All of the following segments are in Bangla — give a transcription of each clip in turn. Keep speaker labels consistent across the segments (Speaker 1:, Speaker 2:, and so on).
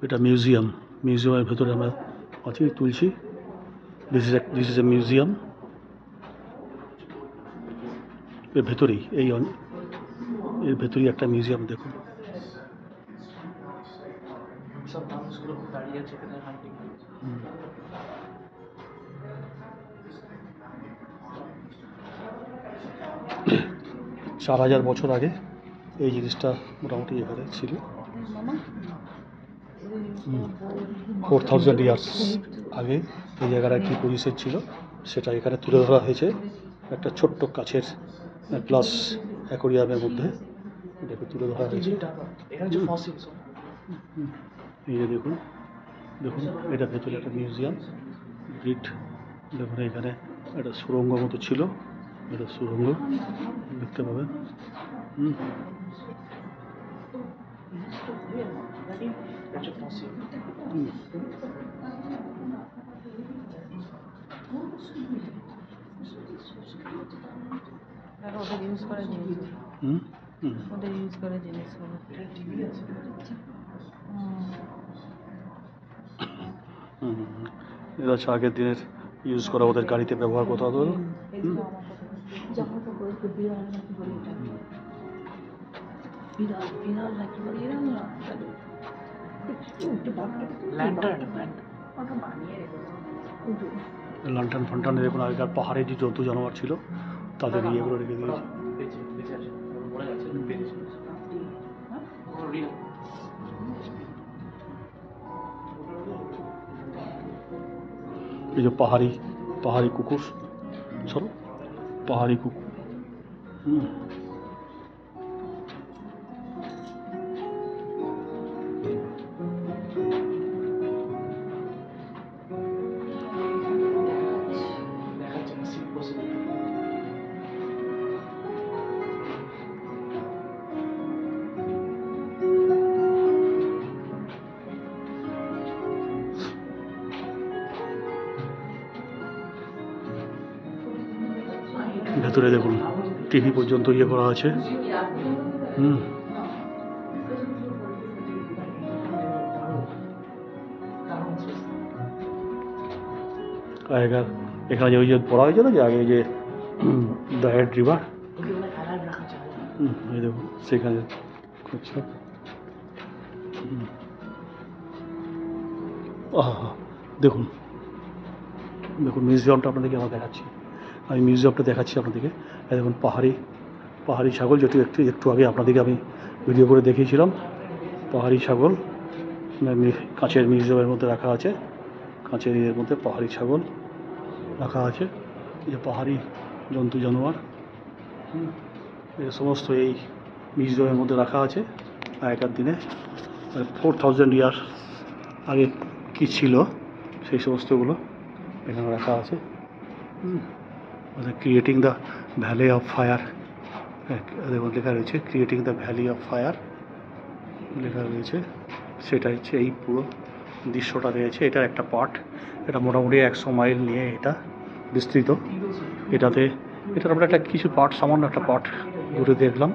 Speaker 1: এটা মিউজিয়াম, মিউজিয়ামের ভেতরে আমরা আছি, তুলছি। This is a museum. এর ভেতরেই এর ভেতরেই একটা মিউজিয়াম, দেখুন।
Speaker 2: সব মানুষগুলো দাঁড়িয়ে আছে এখানে হান্টিং।
Speaker 1: 4000 বছর আগে এই জিনিসটা মোটামুটি এখানে ছিল। 4000 ইয়ার্স আগে এই জায়গাটা কী পজিশন ছিল সেটা এখানে তুলে ধরা হয়েছে একটা ছোট্ট কাছের গ্লাস অ্যাকোরিয়ামের মধ্যে। এটাকে তুলে ধরা হয়েছে। এই যে দেখুন, দেখুন এটা ভেতরে একটা মিউজিয়াম গ্রিড। দেখুন এখানে একটা সুড়ঙ্গ মতো ছিল, এটা সুড়ঙ্গ দেখতে পাবেন। এটা হচ্ছে আগের দিনের ইউজ করা, ওদের গাড়িতে ব্যবহার করতে হতো। লন্ঠন ফন্টান দেখুন, আগেকার পাহাড়ে যে জন্তু জানোয়ার ছিল তাদের ইয়েগুলো রেখে দিয়েছে। এই যে পাহাড়ি কুকুর, চলো পাহাড়ি কুকুর। ভেতরে দেখুন টিভি পর্যন্ত ইয়ে করা আছে। আগেকার এখানে ওই যে পড়া হয়েছে না যে আগে যে দ্য হেড রিভার, এই দেখুন সেখানে দেখুন, দেখুন মিউজিয়ামটা আপনাদেরকে আমার দেখাচ্ছি। আমি মিউজিয়ামটা দেখাচ্ছি আপনাদেরকে। দেখুন পাহাড়ি ছাগল, যেটি একটু আগে আপনাদেরকে আমি ভিডিও করে দেখিয়েছিলাম। পাহাড়ি ছাগল কাঁচের মিউজিয়ামের মধ্যে রাখা আছে, কাঁচের ইয়ের মধ্যে পাহাড়ি ছাগল রাখা আছে। এই পাহাড়ি জন্তু জানোয়ার এই সমস্ত এই মিউজিয়ামের মধ্যে রাখা আছে। আগেকার দিনে 4000 ইয়ার আগে কী ছিল সেই সমস্তগুলো এখানে রাখা আছে। Creating the valley of fire, দেখুন লেখা রয়েছে creating the valley of fire লেখা রয়েছে। সেটা হচ্ছে এই পুরো দৃশ্যটা রয়েছে, এটার একটা পার্ট। এটা মোটামুটি 100 মাইল নিয়ে এটা বিস্তৃত। এটার আমরা একটা কিছু পার্ট, সামান্য একটা পার্ট ঘুরে দেখলাম,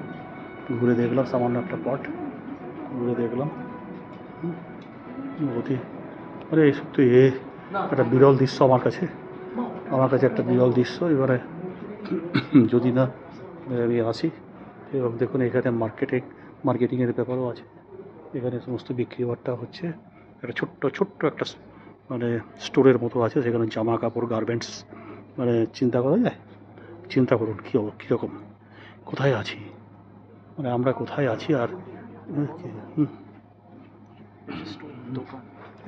Speaker 1: সামান্য একটা পার্ট ঘুরে দেখলাম। আরে সত্যি একটা বিরল দৃশ্য আমার কাছে একটা বিরল দৃশ্য। এবারে যদি না আমি আসি, এবং দেখুন এখানে মার্কেটিংয়ের ব্যাপারও আছে। এখানে সমস্ত বিক্রি বাট্টা হচ্ছে। একটা ছোট্ট একটা মানে স্টোরের মতো আছে, সেখানে জামা কাপড় গার্মেন্টস, মানে চিন্তা করা যায়। চিন্তা করুন কীরকম, কোথায় আছি, মানে আমরা কোথায় আছি। আর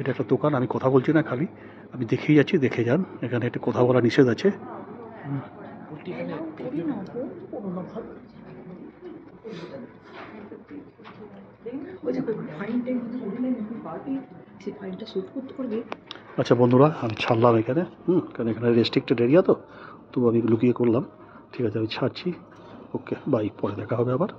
Speaker 1: এটা একটা দোকান, আমি কথা বলছি না, খালি আমি দেখেই যাচ্ছি, দেখে যান। এখানে একটা কথা বলা নিষেধ আছে। আচ্ছা বন্ধুরা, আমি ছাড়লাম এখানে, কারণ এখানে রেস্ট্রিক্টেড এরিয়া তো, তবু আমি লুকিয়ে করলাম। ঠিক আছে, আমি ছাড়ছি। ওকে বাই, পরে দেখা হবে আবার।